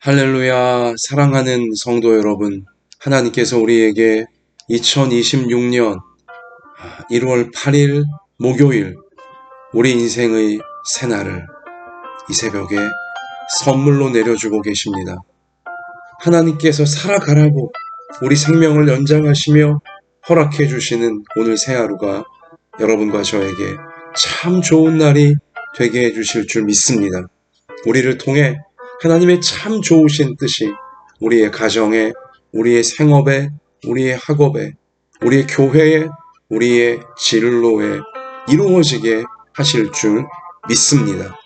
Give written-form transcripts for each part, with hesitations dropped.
할렐루야, 사랑하는 성도 여러분, 하나님께서 우리에게 2026년 1월 8일 목요일 우리 인생의 새날을 이 새벽에 선물로 내려주고 계십니다. 하나님께서 살아가라고 우리 생명을 연장하시며 허락해 주시는 오늘 새 하루가 여러분과 저에게 참 좋은 날이 되게 해주실 줄 믿습니다. 우리를 통해 하나님의 참 좋으신 뜻이 우리의 가정에, 우리의 생업에, 우리의 학업에, 우리의 교회에, 우리의 진로에 이루어지게 하실 줄 믿습니다.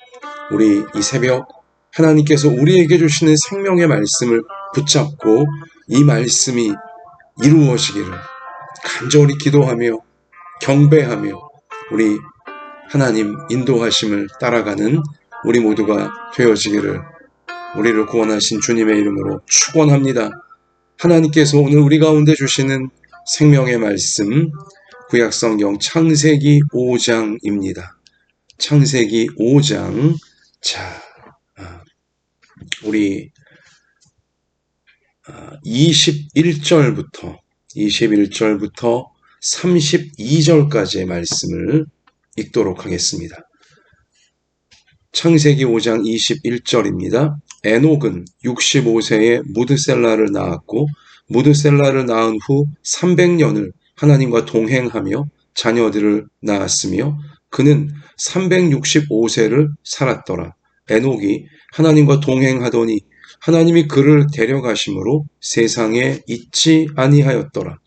우리 이 새벽 하나님께서 우리에게 주시는 생명의 말씀을 붙잡고 이 말씀이 이루어지기를 간절히 기도하며 경배하며 우리 하나님 인도하심을 따라가는 우리 모두가 되어지기를 우리를 구원하신 주님의 이름으로 축원합니다. 하나님께서 오늘 우리 가운데 주시는 생명의 말씀 구약성경 창세기 5장입니다. 창세기 5장. 자, 우리 21절부터 32절까지의 말씀을 읽도록 하겠습니다. 창세기 5장 21절입니다. 에녹은 65세에 무드셀라를 낳았고 무드셀라를 낳은 후 300년을 하나님과 동행하며 자녀들을 낳았으며 그는 365세를 살았더라. 에녹이 하나님과 동행하더니 하나님이 그를 데려가심으로 세상에 있지 아니하였더라.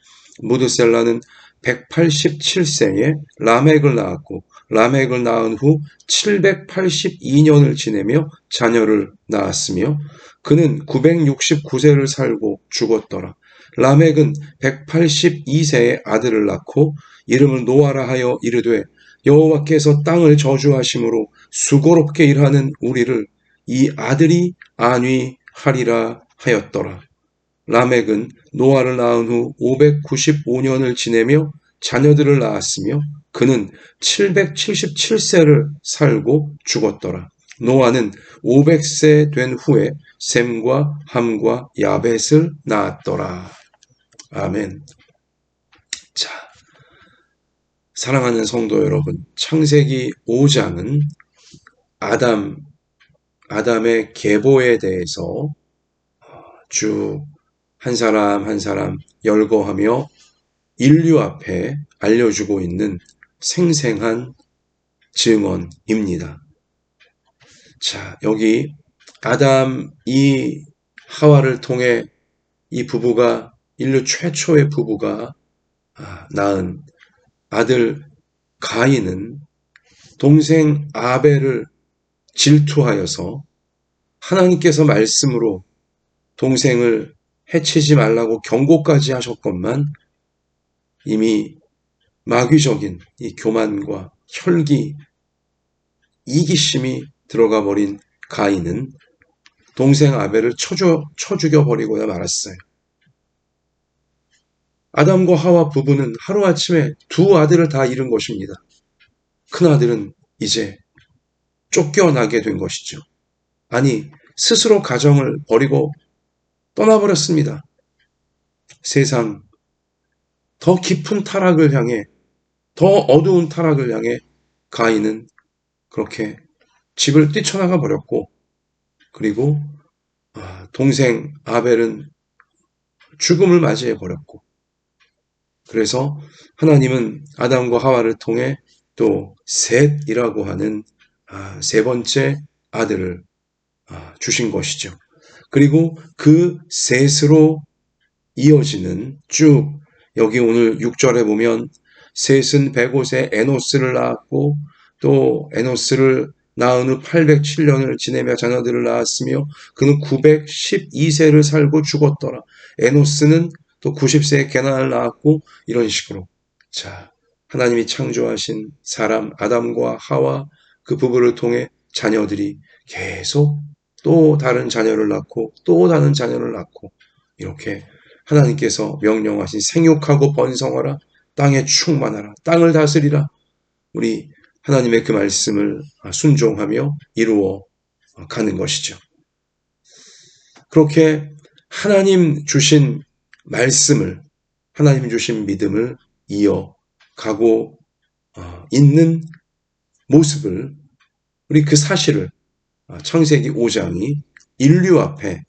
무드셀라는 187세에 라멕을 낳았고 라멕을 낳은 후 782년을 지내며 자녀를 낳았으며 그는 969세를 살고 죽었더라. 라멕은 182세에 아들을 낳고 이름을 노아라 하여 이르되 여호와께서 땅을 저주하심으로 수고롭게 일하는 우리를 이 아들이 안위하리라 하였더라. 라멕은 노아를 낳은 후 595년을 지내며 자녀들을 낳았으며 그는 777세를 살고 죽었더라. 노아는 500세 된 후에 셈과 함과 야벳을 낳았더라. 아멘. 자, 사랑하는 성도 여러분, 창세기 5장은 아담의 계보에 대해서 쭉 한 사람 한 사람 열거하며 인류 앞에 알려주고 있는 생생한 증언입니다. 자, 여기 아담이 하와를 통해 이 부부가 인류 최초의 부부가 낳은 아들 가인은 동생 아벨을 질투하여서 하나님께서 말씀으로 동생을 해치지 말라고 경고까지 하셨건만 이미 마귀적인 이 교만과 혈기, 이기심이 들어가 버린 가인은 동생 아벨을 쳐 죽여버리고야 말았어요. 아담과 하와 부부는 하루아침에 두 아들을 다 잃은 것입니다. 큰 아들은 이제 쫓겨나게 된 것이죠. 아니, 스스로 가정을 버리고 떠나버렸습니다. 세상 더 깊은 타락을 향해, 더 어두운 타락을 향해 가인은 그렇게 집을 뛰쳐나가 버렸고, 그리고 동생 아벨은 죽음을 맞이해 버렸고, 그래서 하나님은 아담과 하와를 통해 또 셋이라고 하는 세 번째 아들을 주신 것이죠. 그리고 그 셋으로 이어지는 쭉 여기 오늘 6절에 보면 셋은 105세 에노스를 낳았고 또 에노스를 낳은 후 807년을 지내며 자녀들을 낳았으며 그는 912세를 살고 죽었더라. 에노스는 또 90세에 게나를 낳았고 이런 식으로 자 하나님이 창조하신 사람 아담과 하와 그 부부를 통해 자녀들이 계속 또 다른 자녀를 낳고 또 다른 자녀를 낳고 이렇게 하나님께서 명령하신 생육하고 번성하라 땅에 충만하라 땅을 다스리라 우리 하나님의 그 말씀을 순종하며 이루어 가는 것이죠. 그렇게 하나님 주신 말씀을, 하나님 주신 믿음을 이어가고 있는 모습을, 우리 그 사실을 창세기 5장이 인류 앞에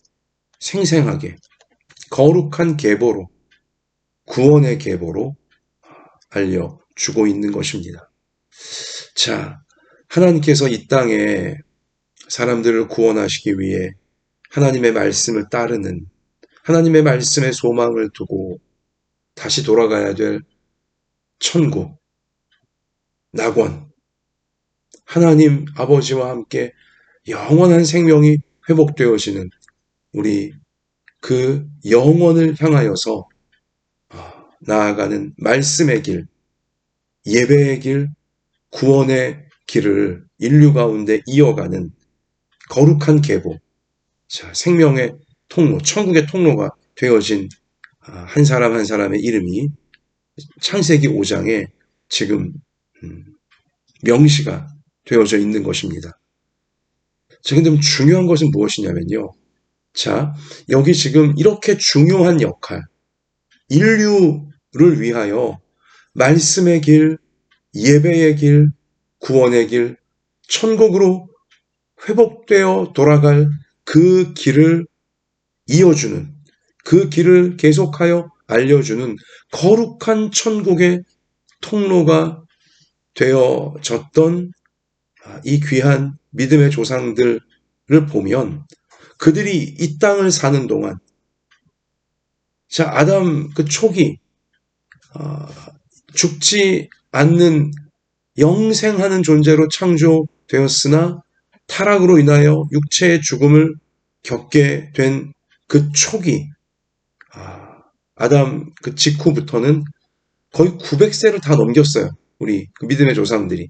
생생하게 거룩한 계보로, 구원의 계보로 알려주고 있는 것입니다. 자, 하나님께서 이 땅에 사람들을 구원하시기 위해 하나님의 말씀을 따르는, 하나님의 말씀에 소망을 두고 다시 돌아가야 될 천국, 낙원, 하나님 아버지와 함께 영원한 생명이 회복되어지는 우리 그 영원을 향하여서 나아가는 말씀의 길, 예배의 길, 구원의 길을 인류 가운데 이어가는 거룩한 계보, 자, 생명의 통로, 천국의 통로가 되어진 한 사람 한 사람의 이름이 창세기 5장에 지금 명시가 되어져 있는 것입니다. 자, 근데 중요한 것은 무엇이냐면요. 자, 여기 지금 이렇게 중요한 역할, 인류를 위하여 말씀의 길, 예배의 길, 구원의 길, 천국으로 회복되어 돌아갈 그 길을 이어주는, 그 길을 계속하여 알려주는 거룩한 천국의 통로가 되어졌던 이 귀한 믿음의 조상들을 보면 그들이 이 땅을 사는 동안, 자, 아담 그 초기 죽지 않는 영생하는 존재로 창조되었으나 타락으로 인하여 육체의 죽음을 겪게 된 그 초기, 아담 그 직후부터는 거의 900세를 다 넘겼어요. 우리 그 믿음의 조상들이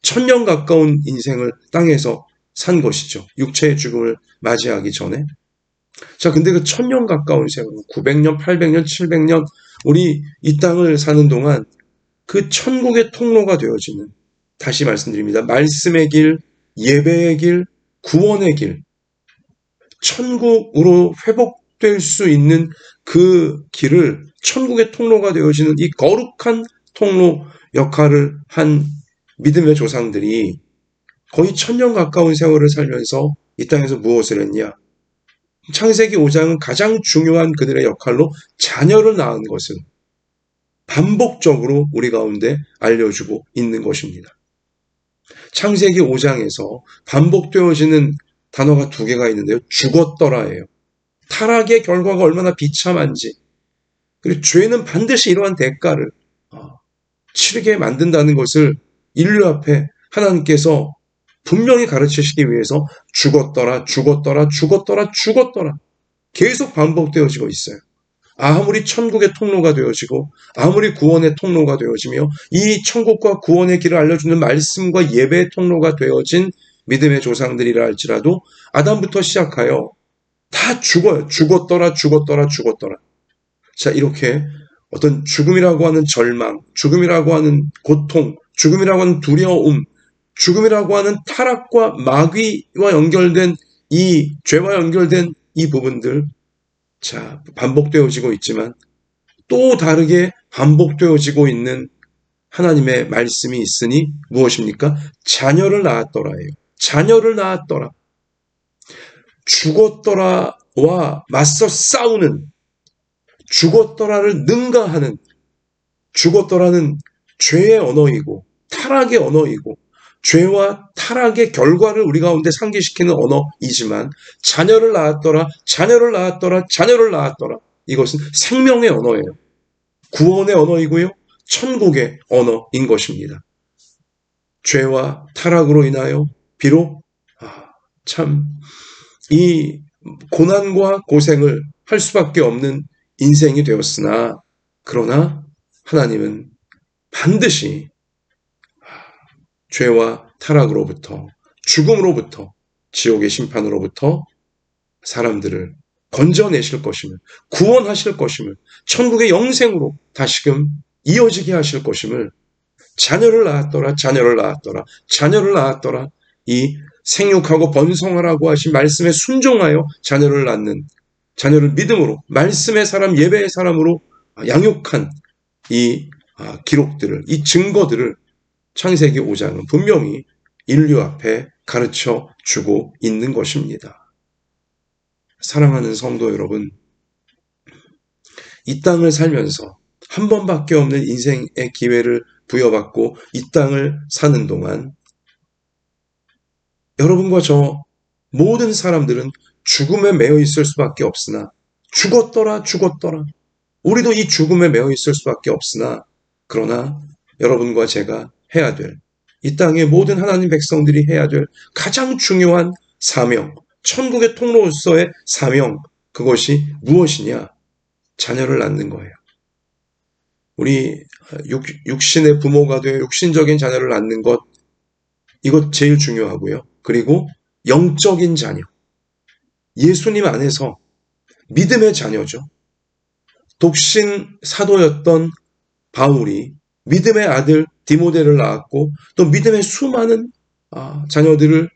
1000년 가까운 인생을 땅에서 산 것이죠. 육체의 죽음을 맞이하기 전에. 자, 근데 그 1000년 가까운 세월, 900년, 800년, 700년 우리 이 땅을 사는 동안 그 천국의 통로가 되어지는, 다시 말씀드립니다. 말씀의 길, 예배의 길, 구원의 길, 천국으로 회복될 수 있는 그 길을, 천국의 통로가 되어지는 이 거룩한 통로 역할을 한 믿음의 조상들이 거의 1000년 가까운 세월을 살면서 이 땅에서 무엇을 했냐? 창세기 5장은 가장 중요한 그들의 역할로 자녀를 낳은 것을 반복적으로 우리 가운데 알려주고 있는 것입니다. 창세기 5장에서 반복되어지는 단어가 두 개가 있는데요. 죽었더라예요. 타락의 결과가 얼마나 비참한지, 그리고 죄는 반드시 이러한 대가를 치르게 만든다는 것을 인류 앞에 하나님께서 분명히 가르치시기 위해서 죽었더라, 죽었더라, 죽었더라, 죽었더라 계속 반복되어지고 있어요. 아무리 천국의 통로가 되어지고 아무리 구원의 통로가 되어지며 이 천국과 구원의 길을 알려주는 말씀과 예배의 통로가 되어진 믿음의 조상들이라 할지라도 아담부터 시작하여 다 죽어요. 죽었더라, 죽었더라, 죽었더라. 자, 이렇게 어떤 죽음이라고 하는 절망, 죽음이라고 하는 고통, 죽음이라고 하는 두려움, 죽음이라고 하는 타락과 마귀와 연결된 이 죄와 연결된 이 부분들, 자, 반복되어지고 있지만 또 다르게 반복되어지고 있는 하나님의 말씀이 있으니 무엇입니까? 자녀를 낳았더라예요. 자녀를 낳았더라. 죽었더라와 맞서 싸우는, 죽었더라를 능가하는, 죽었더라는 죄의 언어이고 타락의 언어이고 죄와 타락의 결과를 우리 가운데 상기시키는 언어이지만 자녀를 낳았더라, 자녀를 낳았더라, 자녀를 낳았더라. 이것은 생명의 언어예요. 구원의 언어이고요. 천국의 언어인 것입니다. 죄와 타락으로 인하여 비록 참 이 고난과 고생을 할 수밖에 없는 인생이 되었으나, 그러나 하나님은 반드시 죄와 타락으로부터, 죽음으로부터, 지옥의 심판으로부터 사람들을 건져내실 것임을, 구원하실 것임을, 천국의 영생으로 다시금 이어지게 하실 것임을, 자녀를 낳았더라, 자녀를 낳았더라, 자녀를 낳았더라, 이 생육하고 번성하라고 하신 말씀에 순종하여 자녀를 낳는 자녀를 믿음으로, 말씀의 사람, 예배의 사람으로 양육한 이 기록들을, 이 증거들을 창세기 5장은 분명히 인류 앞에 가르쳐 주고 있는 것입니다. 사랑하는 성도 여러분, 이 땅을 살면서 한 번밖에 없는 인생의 기회를 부여받고 이 땅을 사는 동안 여러분과 저 모든 사람들은 죽음에 매여 있을 수밖에 없으나, 죽었더라 우리도 이 죽음에 매여 있을 수밖에 없으나, 그러나 여러분과 제가 해야 될, 이 땅의 모든 하나님 백성들이 해야 될 가장 중요한 사명, 천국의 통로로서의 사명, 그것이 무엇이냐? 자녀를 낳는 거예요. 우리 육신의 부모가 되어 육신적인 자녀를 낳는 것, 이것 제일 중요하고요. 그리고 영적인 자녀, 예수님 안에서 믿음의 자녀죠. 독신 사도였던 바울이 믿음의 아들 디모데를 낳았고, 또 믿음의 수많은 자녀들을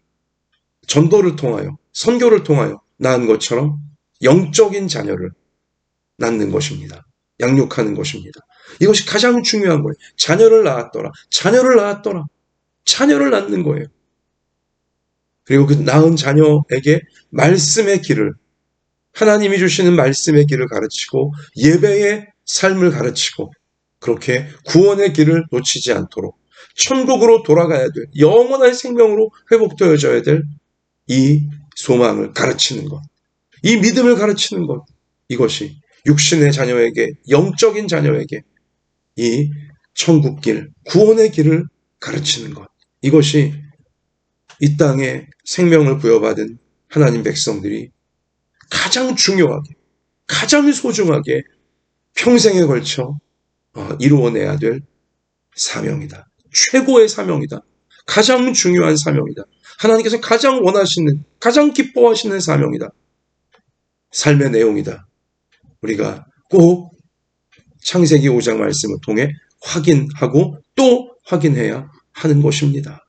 전도를 통하여, 선교를 통하여 낳은 것처럼 영적인 자녀를 낳는 것입니다. 양육하는 것입니다. 이것이 가장 중요한 거예요. 자녀를 낳았더라. 자녀를 낳는 거예요. 그리고 그 낳은 자녀에게 말씀의 길을, 하나님이 주시는 말씀의 길을 가르치고, 예배의 삶을 가르치고, 그렇게 구원의 길을 놓치지 않도록 천국으로 돌아가야 될, 영원한 생명으로 회복되어져야 될 이 소망을 가르치는 것, 이 믿음을 가르치는 것, 이것이 육신의 자녀에게, 영적인 자녀에게 이 천국길, 구원의 길을 가르치는 것, 이것이 이 땅에 생명을 부여받은 하나님 백성들이 가장 중요하게, 가장 소중하게 평생에 걸쳐 이루어내야 될 사명이다. 최고의 사명이다. 가장 중요한 사명이다. 하나님께서 가장 원하시는, 가장 기뻐하시는 사명이다. 삶의 내용이다. 우리가 꼭 창세기 5장 말씀을 통해 확인하고 또 확인해야 하는 것입니다.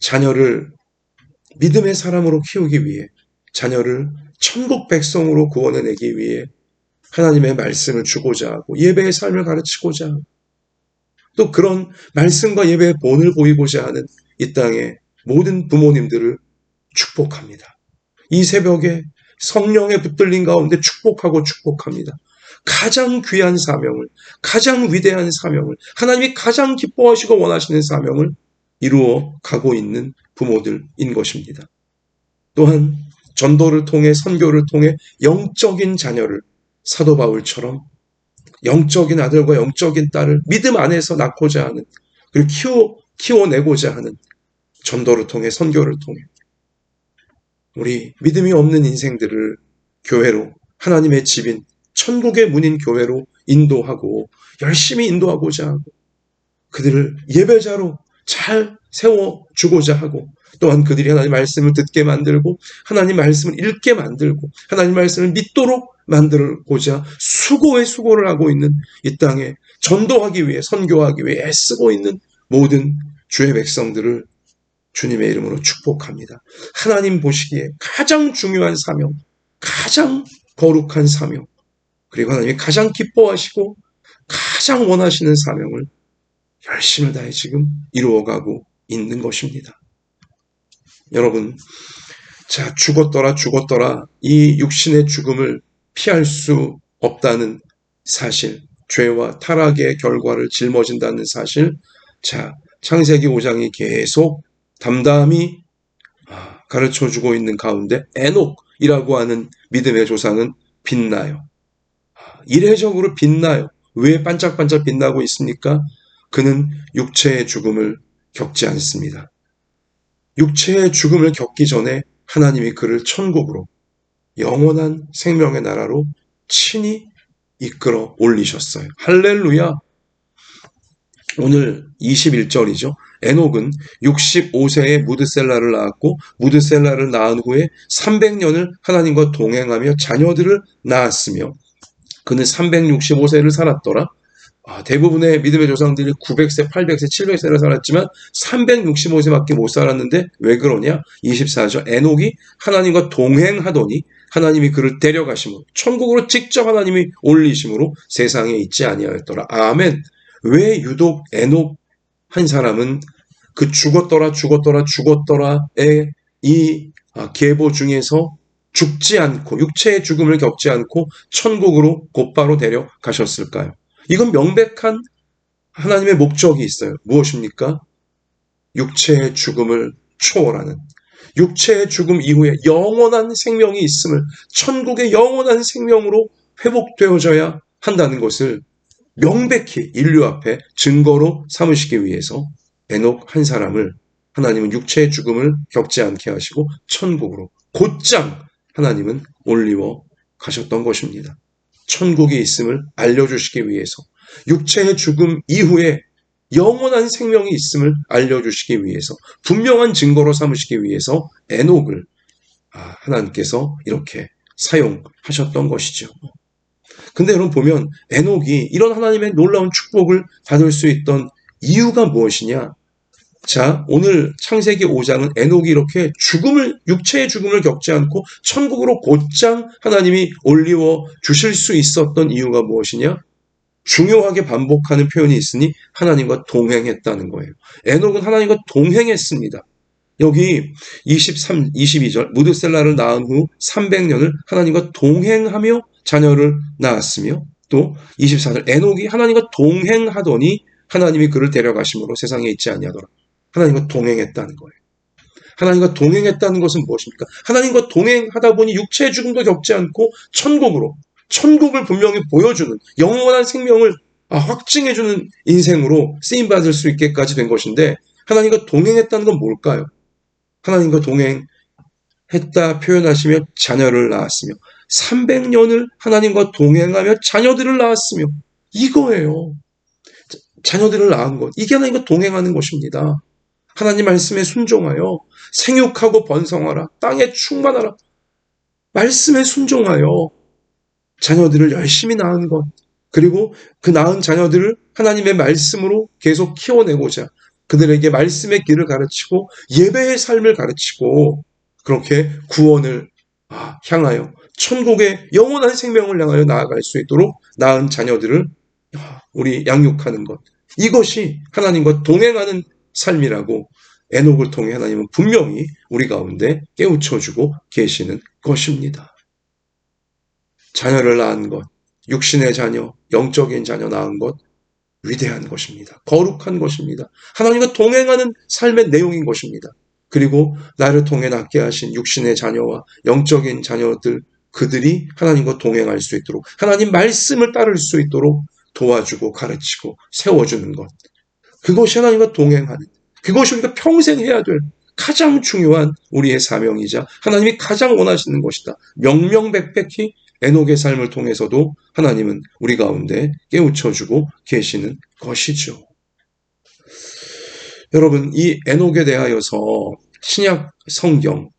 자녀를 믿음의 사람으로 키우기 위해, 자녀를 천국 백성으로 구원해내기 위해 하나님의 말씀을 주고자 하고, 예배의 삶을 가르치고자 하고, 또 그런 말씀과 예배의 본을 보이고자 하는 이 땅의 모든 부모님들을 축복합니다. 이 새벽에 성령의 붙들림 가운데 축복합니다. 가장 귀한 사명을, 가장 위대한 사명을, 하나님이 가장 기뻐하시고 원하시는 사명을 이루어 가고 있는 부모들인 것입니다. 또한 전도를 통해, 선교를 통해 영적인 자녀를 사도 바울처럼 영적인 아들과 영적인 딸을 믿음 안에서 낳고자 하는, 그리고 키워내고자 하는 전도를 통해, 선교를 통해 우리 믿음이 없는 인생들을 교회로, 하나님의 집인 천국의 문인 교회로 인도하고, 열심히 인도하고자 하고, 그들을 예배자로 잘 세워주고자 하고, 또한 그들이 하나님 말씀을 듣게 만들고, 하나님 말씀을 읽게 만들고, 하나님 말씀을 믿도록 만들고자 수고의 수고를 하고 있는 이 땅에 전도하기 위해, 선교하기 위해 애쓰고 있는 모든 주의 백성들을 주님의 이름으로 축복합니다. 하나님 보시기에 가장 중요한 사명, 가장 거룩한 사명, 그리고 하나님이 가장 기뻐하시고 가장 원하시는 사명을 열심을 다해 지금 이루어가고 있는 것입니다. 여러분, 자, 죽었더라 이 육신의 죽음을 피할 수 없다는 사실, 죄와 타락의 결과를 짊어진다는 사실, 자, 창세기 5장이 계속 담담히 가르쳐주고 있는 가운데 에녹이라고 하는 믿음의 조상은 빛나요. 이례적으로 빛나요. 왜 반짝반짝 빛나고 있습니까? 그는 육체의 죽음을 겪지 않습니다. 육체의 죽음을 겪기 전에 하나님이 그를 천국으로, 영원한 생명의 나라로 친히 이끌어 올리셨어요. 할렐루야. 오늘 21절이죠. 에녹은 65세에 무드셀라를 낳았고, 무드셀라를 낳은 후에 300년을 하나님과 동행하며 자녀들을 낳았으며, 그는 365세를 살았더라. 대부분의 믿음의 조상들이 900세, 800세, 700세를 살았지만 365세밖에 못 살았는데 왜 그러냐? 24절 에녹이 하나님과 동행하더니 하나님이 그를 데려가심으로 천국으로 직접 하나님이 올리심으로 세상에 있지 아니하였더라. 아멘. 왜 유독 에녹 한 사람은 그 죽었더라의 이 계보 중에서 죽지 않고 육체의 죽음을 겪지 않고 천국으로 곧바로 데려가셨을까요? 이건 명백한 하나님의 목적이 있어요. 무엇입니까? 육체의 죽음을 초월하는, 육체의 죽음 이후에 영원한 생명이 있음을, 천국의 영원한 생명으로 회복되어져야 한다는 것을 명백히 인류 앞에 증거로 삼으시기 위해서 에녹 한 사람을 하나님은 육체의 죽음을 겪지 않게 하시고 천국으로 곧장 하나님은 올리워 가셨던 것입니다. 천국이 있음을 알려주시기 위해서, 육체의 죽음 이후에 영원한 생명이 있음을 알려주시기 위해서, 분명한 증거로 삼으시기 위해서 에녹을 하나님께서 이렇게 사용하셨던 것이죠. 근데 여러분 보면 에녹이 이런 하나님의 놀라운 축복을 받을 수 있던 이유가 무엇이냐? 자, 오늘 창세기 5장은 에녹이 이렇게 육체의 죽음을 겪지 않고 천국으로 곧장 하나님이 올리워 주실 수 있었던 이유가 무엇이냐? 중요하게 반복하는 표현이 있으니 하나님과 동행했다는 거예요. 에녹은 하나님과 동행했습니다. 여기 22절 무드셀라를 낳은 후 300년을 하나님과 동행하며 자녀를 낳았으며, 또 24절 에녹이 하나님과 동행하더니 하나님이 그를 데려가심으로 세상에 있지 아니하더라. 하나님과 동행했다는 거예요. 하나님과 동행했다는 것은 무엇입니까? 하나님과 동행하다 보니 육체의 죽음도 겪지 않고 천국을 분명히 보여주는 영원한 생명을 확증해주는 인생으로 쓰임받을 수 있게까지 된 것인데, 하나님과 동행했다는 건 뭘까요? 하나님과 동행했다 표현하시며 자녀를 낳았으며 300년을 하나님과 동행하며 자녀들을 낳았으며, 이거예요. 자녀들을 낳은 것, 이게 하나님과 동행하는 것입니다. 하나님 말씀에 순종하여 생육하고 번성하라, 땅에 충만하라, 말씀에 순종하여 자녀들을 열심히 낳은 것, 그리고 그 낳은 자녀들을 하나님의 말씀으로 계속 키워내고자 그들에게 말씀의 길을 가르치고 예배의 삶을 가르치고 그렇게 구원을 향하여 천국의 영원한 생명을 향하여 나아갈 수 있도록 낳은 자녀들을 우리 양육하는 것, 이것이 하나님과 동행하는 삶이라고 에녹을 통해 하나님은 분명히 우리 가운데 깨우쳐주고 계시는 것입니다. 자녀를 낳은 것, 육신의 자녀, 영적인 자녀 낳은 것, 위대한 것입니다. 거룩한 것입니다. 하나님과 동행하는 삶의 내용인 것입니다. 그리고 나를 통해 낳게 하신 육신의 자녀와 영적인 자녀들, 그들이 하나님과 동행할 수 있도록, 하나님 말씀을 따를 수 있도록 도와주고 가르치고 세워주는 것, 그것이 하나님과 동행하는, 그것이 우리가 평생 해야 될 가장 중요한 우리의 사명이자 하나님이 가장 원하시는 것이다. 명명백백히 에녹의 삶을 통해서도 하나님은 우리 가운데 깨우쳐주고 계시는 것이죠. 여러분, 이 에녹에 대하여서 신약 성경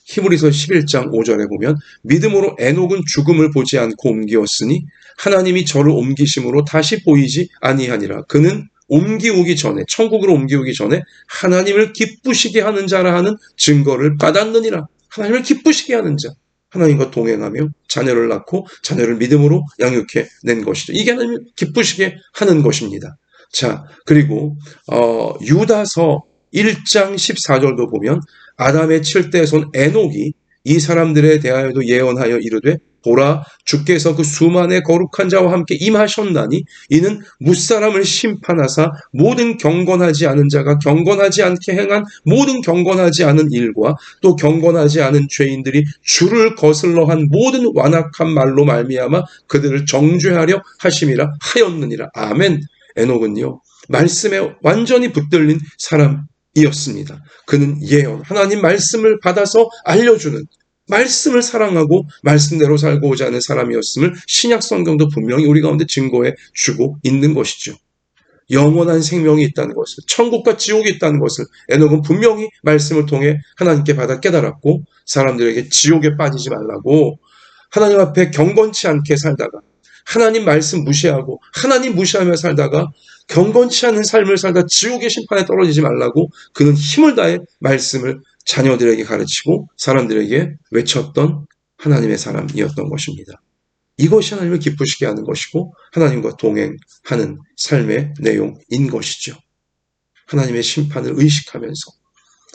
히브리서 11장 5절에 보면 믿음으로 에녹은 죽음을 보지 않고 옮기었으니 하나님이 저를 옮기심으로 다시 보이지 아니하니라. 그는 옮기우기 전에, 천국으로 옮기우기 전에 하나님을 기쁘시게 하는 자라 하는 증거를 받았느니라. 하나님을 기쁘시게 하는 자, 하나님과 동행하며 자녀를 낳고 자녀를 믿음으로 양육해 낸 것이죠. 이게 하나님을 기쁘시게 하는 것입니다. 자, 그리고 유다서 1장 14절도 보면 아담의 7대 손 에녹이 이 사람들에 대하여도 예언하여 이르되 보라, 주께서 그 수만의 거룩한 자와 함께 임하셨나니 이는 무사람을 심판하사 모든 경건하지 않은 자가 경건하지 않게 행한 모든 경건하지 않은 일과 또 경건하지 않은 죄인들이 주를 거슬러 한 모든 완악한 말로 말미암아 그들을 정죄하려 하심이라 하였느니라. 아멘. 에녹은요, 말씀에 완전히 붙들린 사람이었습니다. 그는 예언, 하나님 말씀을 받아서 알려주는, 말씀을 사랑하고 말씀대로 살고자 하는 사람이었음을 신약 성경도 분명히 우리 가운데 증거해 주고 있는 것이죠. 영원한 생명이 있다는 것을, 천국과 지옥이 있다는 것을 에녹은 분명히 말씀을 통해 하나님께 받아 깨달았고, 사람들에게 지옥에 빠지지 말라고, 하나님 앞에 경건치 않게 살다가 하나님 말씀 무시하고 하나님 무시하며 살다가 경건치 않은 삶을 살다 지옥의 심판에 떨어지지 말라고 그는 힘을 다해 말씀을 자녀들에게 가르치고 사람들에게 외쳤던 하나님의 사람이었던 것입니다. 이것이 하나님을 기쁘시게 하는 것이고 하나님과 동행하는 삶의 내용인 것이죠. 하나님의 심판을 의식하면서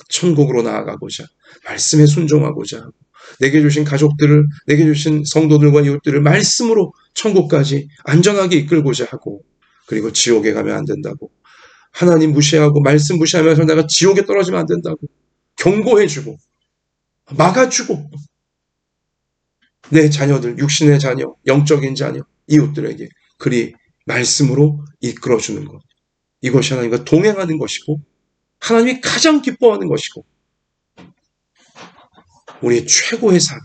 천국으로 나아가고자 말씀에 순종하고자 하고 내게 주신 가족들을 내게 주신 성도들과 이웃들을 말씀으로 천국까지 안전하게 이끌고자 하고 그리고 지옥에 가면 안 된다고 하나님 무시하고 말씀 무시하면서 내가 지옥에 떨어지면 안 된다고 경고해주고 막아주고 내 자녀들 육신의 자녀 영적인 자녀 이웃들에게 그리 말씀으로 이끌어주는 것 이것이 하나님과 동행하는 것이고 하나님이 가장 기뻐하는 것이고 우리의 최고의 사명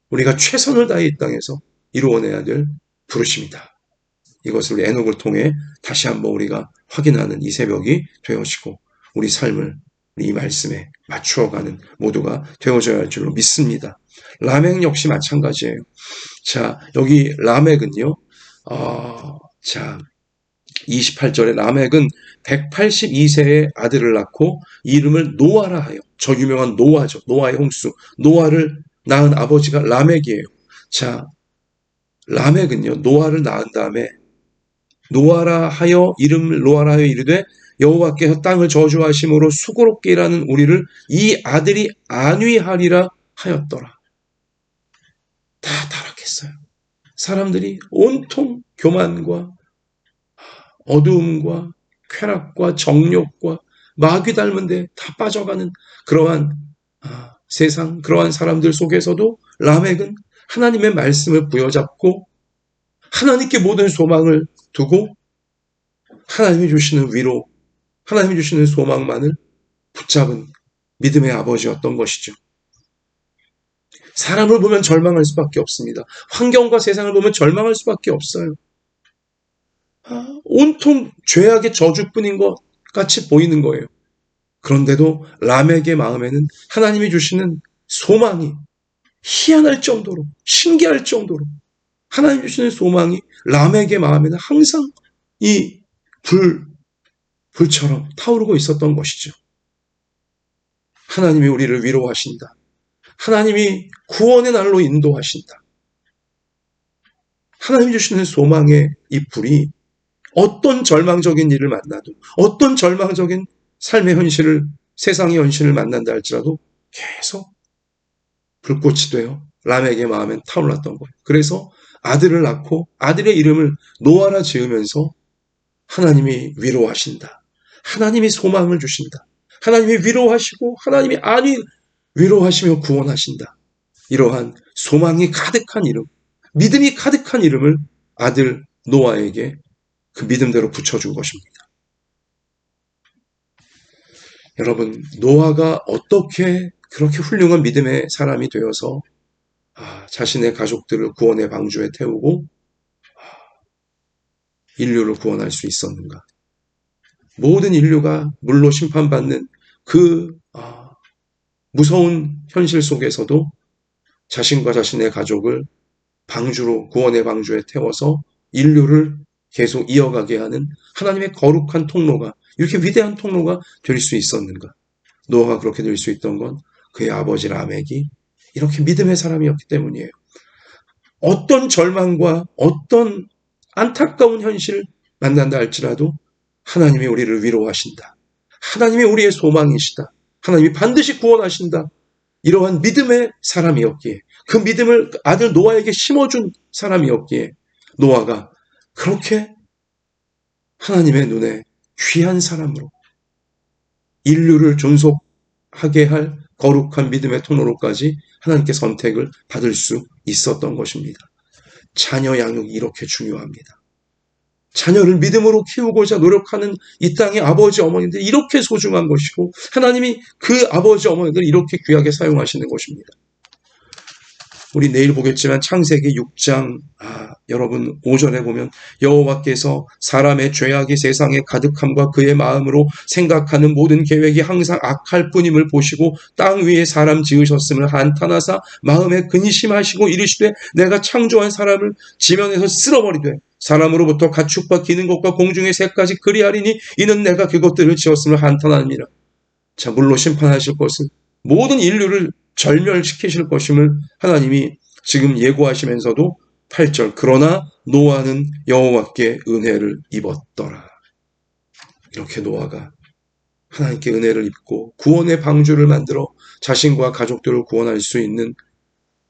우리가 최선을 다해 이 땅에서 이루어내야 될 부르심이다. 이것을 에녹을 통해 다시 한번 우리가 확인하는 이 새벽이 되어지고 우리 삶을 이 말씀에 맞추어가는 모두가 되어져야 할 줄로 믿습니다. 라멕 역시 마찬가지예요. 자, 여기 라멕은요. 자, 28절에 라멕은 182세의 아들을 낳고 이름을 노아라 하여 저 유명한 노아죠. 노아의 홍수. 노아를 낳은 아버지가 라멕이에요. 자, 라멕은요. 노아를 낳은 다음에 노아라 하여 이름을 노아라 하여 이르되 여호와께서 땅을 저주하심으로 수고롭게 일하는 우리를 이 아들이 안위하리라 하였더라. 다 타락했어요. 사람들이 온통 교만과 어두움과 쾌락과 정욕과 마귀 닮은 데 다 빠져가는 그러한 세상, 그러한 사람들 속에서도 라멕은 하나님의 말씀을 부여잡고 하나님께 모든 소망을 두고 하나님이 주시는 위로, 하나님이 주시는 소망만을 붙잡은 믿음의 아버지였던 것이죠. 사람을 보면 절망할 수밖에 없습니다. 환경과 세상을 보면 절망할 수밖에 없어요. 온통 죄악의 저주뿐인 것 같이 보이는 거예요. 그런데도 라멕의 마음에는 하나님이 주시는 소망이 희한할 정도로 신기할 정도로 하나님이 주시는 소망이 라멕의 마음에는 항상 이 불처럼 타오르고 있었던 것이죠. 하나님이 우리를 위로하신다. 하나님이 구원의 날로 인도하신다. 하나님이 주시는 소망의 이 불이 어떤 절망적인 일을 만나도 어떤 절망적인 삶의 현실을 세상의 현실을 만난다 할지라도 계속 불꽃이 되어 라멕의 마음엔 타올랐던 거예요. 그래서 아들을 낳고 아들의 이름을 노아라 지으면서 하나님이 위로하신다. 하나님이 소망을 주신다. 하나님이 위로하시고 하나님이 위로하시며 구원하신다. 이러한 소망이 가득한 이름, 믿음이 가득한 이름을 아들 노아에게 그 믿음대로 붙여준 것입니다. 여러분, 노아가 어떻게 그렇게 훌륭한 믿음의 사람이 되어서 자신의 가족들을 구원의 방주에 태우고 인류를 구원할 수 있었는가? 모든 인류가 물로 심판받는 그 무서운 현실 속에서도 자신과 자신의 가족을 방주로 구원의 방주에 태워서 인류를 계속 이어가게 하는 하나님의 거룩한 통로가 이렇게 위대한 통로가 될 수 있었는가? 노아가 그렇게 될 수 있던 건 그의 아버지 라멕이 이렇게 믿음의 사람이었기 때문이에요. 어떤 절망과 어떤 안타까운 현실을 만난다 할지라도 하나님이 우리를 위로하신다. 하나님이 우리의 소망이시다. 하나님이 반드시 구원하신다. 이러한 믿음의 사람이었기에 그 믿음을 아들 노아에게 심어준 사람이었기에 노아가 그렇게 하나님의 눈에 귀한 사람으로 인류를 존속하게 할 거룩한 믿음의 통로로까지 하나님께 선택을 받을 수 있었던 것입니다. 자녀 양육이 이렇게 중요합니다. 자녀를 믿음으로 키우고자 노력하는 이 땅의 아버지 어머니들이 이렇게 소중한 것이고 하나님이 그 아버지 어머니들을 이렇게 귀하게 사용하시는 것입니다. 우리 내일 보겠지만 창세기 6장 여러분 5절에 보면 여호와께서 사람의 죄악이 세상에 가득함과 그의 마음으로 생각하는 모든 계획이 항상 악할 뿐임을 보시고 땅 위에 사람 지으셨음을 한탄하사 마음에 근심하시고 이르시되 내가 창조한 사람을 지면에서 쓸어버리되 사람으로부터 가축과 기는 것과 공중의 새까지 그리하리니 이는 내가 그것들을 지었음을 한탄하니라. 자, 물로 심판하실 것은 모든 인류를 절멸시키실 것임을 하나님이 지금 예고하시면서도 8절 그러나 노아는 여호와께 은혜를 입었더라. 이렇게 노아가 하나님께 은혜를 입고 구원의 방주를 만들어 자신과 가족들을 구원할 수 있는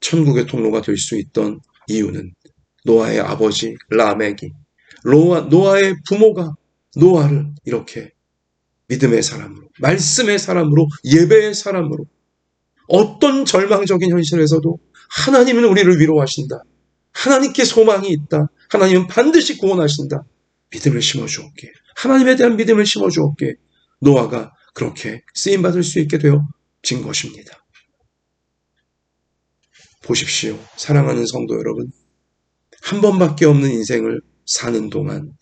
천국의 통로가 될 수 있던 이유는 노아의 아버지 라멕이 노아의 부모가 노아를 이렇게 믿음의 사람으로, 말씀의 사람으로, 예배의 사람으로 어떤 절망적인 현실에서도 하나님은 우리를 위로하신다. 하나님께 소망이 있다. 하나님은 반드시 구원하신다. 믿음을 심어주었기에, 하나님에 대한 믿음을 심어주었기에 노아가 그렇게 쓰임받을 수 있게 되어진 것입니다. 보십시오. 사랑하는 성도 여러분, 한 번밖에 없는 인생을 사는 동안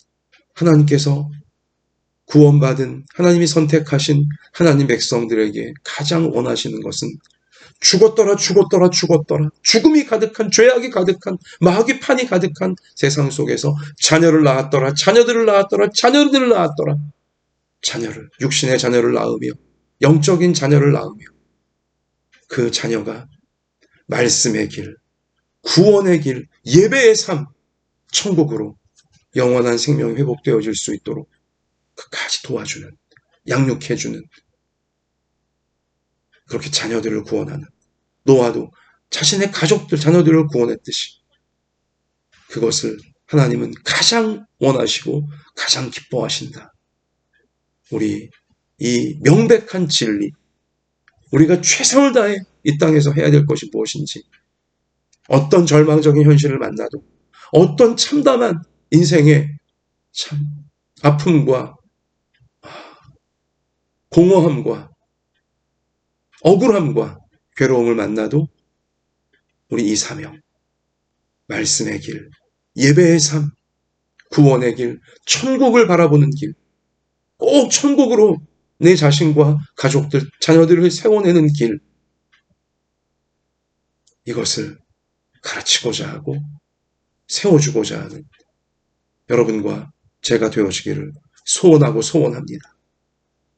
하나님께서 구원받은 하나님이 선택하신 하나님 백성들에게 가장 원하시는 것은 죽었더라 죽음이 가득한 죄악이 가득한 마귀 판이 가득한 세상 속에서 자녀를 낳았더라 자녀들을 낳았더라 자녀를 육신의 자녀를 낳으며 영적인 자녀를 낳으며 그 자녀가 말씀의 길, 구원의 길, 예배의 삶, 천국으로 영원한 생명이 회복되어질 수 있도록 끝까지 도와주는, 양육해주는 그렇게 자녀들을 구원하는 노아도 자신의 가족들, 자녀들을 구원했듯이 그것을 하나님은 가장 원하시고 가장 기뻐하신다. 우리 이 명백한 진리, 우리가 최선을 다해 이 땅에서 해야 될 것이 무엇인지, 어떤 절망적인 현실을 만나도 어떤 참담한 인생의 참 아픔과 공허함과 억울함과 괴로움을 만나도 우리 이 사명, 말씀의 길, 예배의 삶, 구원의 길, 천국을 바라보는 길, 꼭 천국으로 내 자신과 가족들, 자녀들을 세워내는 길, 이것을 가르치고자 하고 세워주고자 하는 여러분과 제가 되어지기를 소원하고 소원합니다.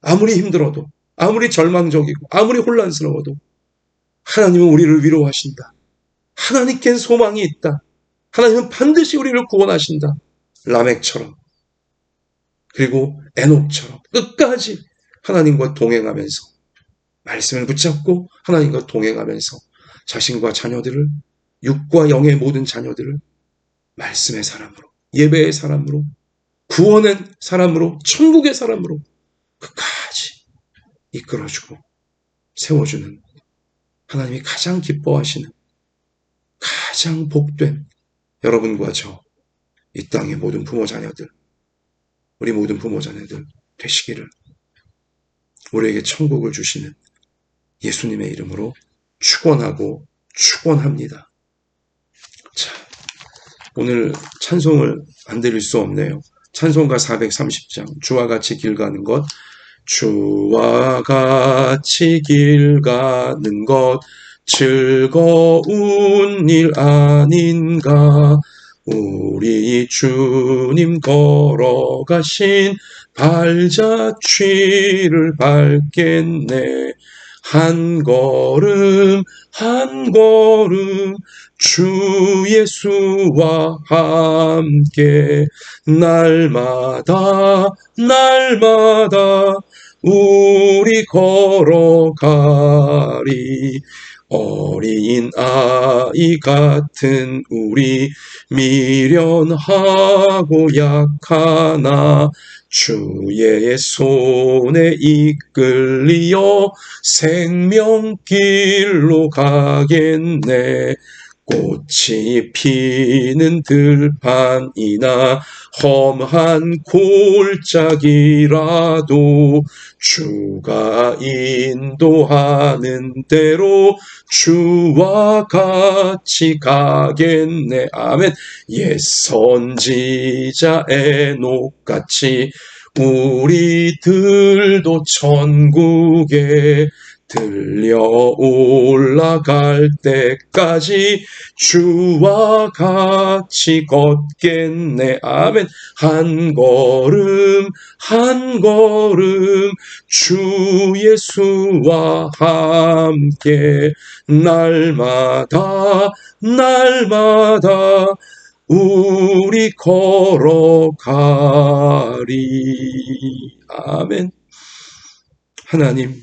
아무리 힘들어도, 아무리 절망적이고, 아무리 혼란스러워도 하나님은 우리를 위로하신다. 하나님께는 소망이 있다. 하나님은 반드시 우리를 구원하신다. 라멕처럼, 그리고 에녹처럼 끝까지 하나님과 동행하면서 말씀을 붙잡고 하나님과 동행하면서 자신과 자녀들을, 육과 영의 모든 자녀들을 말씀의 사람으로, 예배의 사람으로, 구원의 사람으로, 천국의 사람으로 끝까지 이끌어주고 세워주는 하나님이 가장 기뻐하시는 가장 복된 여러분과 저, 이 땅의 모든 부모 자녀들, 우리 모든 부모 자녀들 되시기를 우리에게 천국을 주시는 예수님의 이름으로 축원하고 축원합니다. 자, 오늘 찬송을 안 드릴 수 없네요. 찬송가 430장, 주와 같이 길 가는 것. 주와 같이 길 가는 것 즐거운 일 아닌가. 우리 주님 걸어가신 발자취를 밟겠네. 한 걸음 한 걸음 주 예수와 함께 날마다 우리 걸어가리. 어린 아이 같은 우리 미련하고 약하나 주의 손에 이끌리어 생명길로 가겠네. 꽃이 피는 들판이나 험한 골짜기라도 주가 인도하는 대로 주와 같이 가겠네. 아멘. 옛 선지자 에녹같이 우리들도 천국에 들려 올라갈 때까지 주와 같이 걷겠네. 아멘. 한 걸음 한 걸음 주 예수와 함께 날마다 날마다 우리 걸어가리. 아멘. 하나님,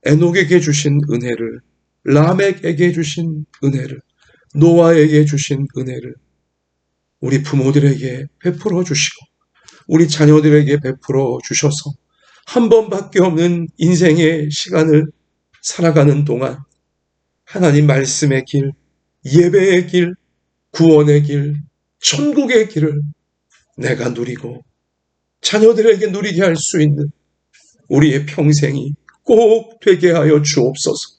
에녹에게 주신 은혜를, 라멕에게 주신 은혜를, 노아에게 주신 은혜를 우리 부모들에게 베풀어 주시고 우리 자녀들에게 베풀어 주셔서 한 번밖에 없는 인생의 시간을 살아가는 동안 하나님 말씀의 길, 예배의 길, 구원의 길, 천국의 길을 내가 누리고 자녀들에게 누리게 할 수 있는 우리의 평생이 꼭 되게 하여 주옵소서.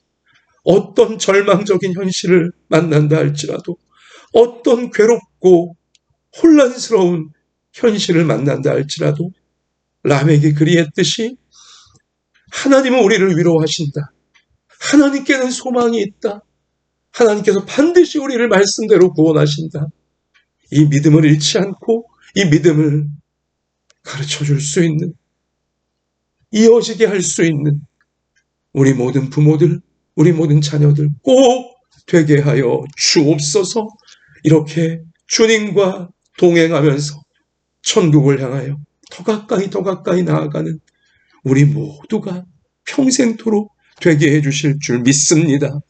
어떤 절망적인 현실을 만난다 할지라도, 어떤 괴롭고 혼란스러운 현실을 만난다 할지라도 라멕이 그리했듯이 하나님은 우리를 위로하신다. 하나님께는 소망이 있다. 하나님께서 반드시 우리를 말씀대로 구원하신다. 이 믿음을 잃지 않고 이 믿음을 가르쳐 줄 수 있는, 이어지게 할 수 있는 우리 모든 부모들, 우리 모든 자녀들 꼭 되게 하여 주옵소서. 이렇게 주님과 동행하면서 천국을 향하여 더 가까이 나아가는 우리 모두가 평생토록 되게 해주실 줄 믿습니다.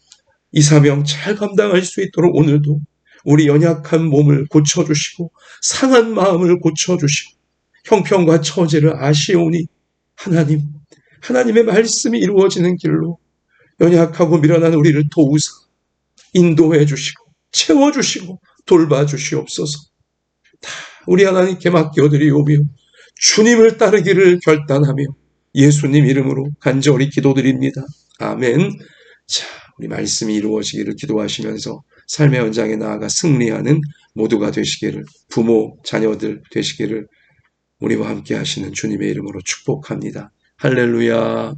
이 사명 잘 감당할 수 있도록 오늘도 우리 연약한 몸을 고쳐주시고 상한 마음을 고쳐주시고 형편과 처지를 아시오니 하나님의 말씀이 이루어지는 길로 연약하고 미련한 우리를 도우사 인도해 주시고 채워주시고 돌봐주시옵소서. 다 우리 하나님께 맡겨드리오며 주님을 따르기를 결단하며 예수님 이름으로 간절히 기도드립니다. 아멘. 자, 우리 말씀이 이루어지기를 기도하시면서 삶의 현장에 나아가 승리하는 모두가 되시기를, 부모, 자녀들 되시기를 우리와 함께 하시는 주님의 이름으로 축복합니다. 할렐루야.